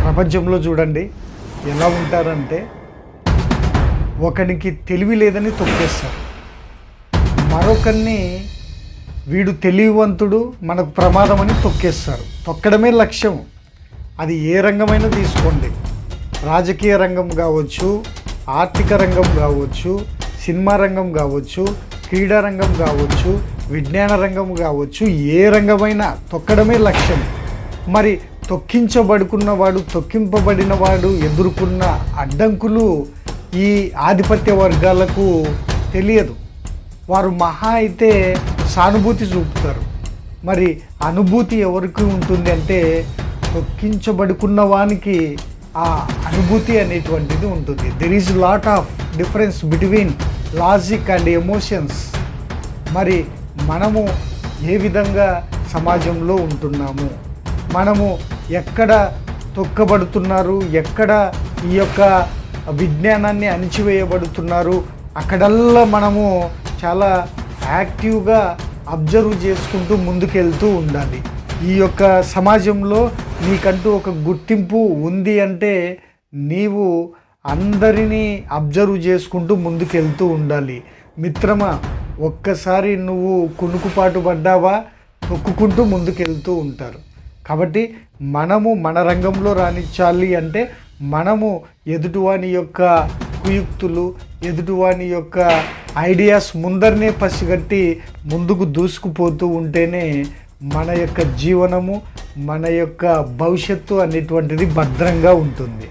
ప్రపంచంలో చూడండి ఎలా ఉంటారంటే, ఒకనికి తెలివి లేదని తొక్కేస్తారు, మరొకరిని వీడు తెలివివంతుడు మనకు ప్రమాదం అని తొక్కేస్తారు. తొక్కడమే లక్ష్యం. అది ఏ రంగమైనా తీసుకోండి, రాజకీయ రంగం కావచ్చు, ఆర్థిక రంగం కావచ్చు, సినిమా రంగం కావచ్చు, క్రీడా రంగం కావచ్చు, విజ్ఞాన రంగం కావచ్చు, ఏ రంగమైనా తొక్కడమే లక్ష్యం. మరి తొక్కించబడుకున్నవాడు, తొక్కింపబడినవాడు ఎదుర్కొన్న అడ్డంకులు ఈ ఆధిపత్య వర్గాలకు తెలియదు. వారు మహా అయితే సానుభూతి చూపుతారు. మరి అనుభూతి ఎవరికి ఉంటుంది అంటే, తొక్కించబడుకున్న వానికి ఆ అనుభూతి అనేటువంటిది ఉంటుంది. There is lot of difference between logic and emotions. మరి మనము ఏ విధంగా సమాజంలో ఉంటున్నాము, మనము ఎక్కడ తొక్కబడుతున్నారు, ఎక్కడ ఈ యొక్క విజ్ఞానాన్ని అణిచివేయబడుతున్నారు, అక్కడల్లా మనము చాలా యాక్టివ్గా అబ్జర్వ్ చేసుకుంటూ ముందుకెళ్తూ ఉండాలి. ఈ యొక్క సమాజంలో నీకంటూ ఒక గుర్తింపు ఉంది అంటే నీవు అందరినీ అబ్జర్వ్ చేసుకుంటూ ముందుకెళ్తూ ఉండాలి. మిత్రమా, ఒక్కసారి నువ్వు కునుకుపాటు పడ్డావా తొక్కుకుంటూ ముందుకెళ్తూ ఉంటారు. కాబట్టి మనము మన రంగంలో రాణించాలి అంటే మనము ఎదుటివాని యొక్క కుయుక్తులు, ఎదుటివాని యొక్క ఐడియాస్ ముందరనే పసిగట్టి ముందుకు దూసుకుపోతూ ఉంటేనే మన యొక్క జీవనము, మన యొక్క భవిష్యత్తు అనేటువంటిది భద్రంగా ఉంటుంది.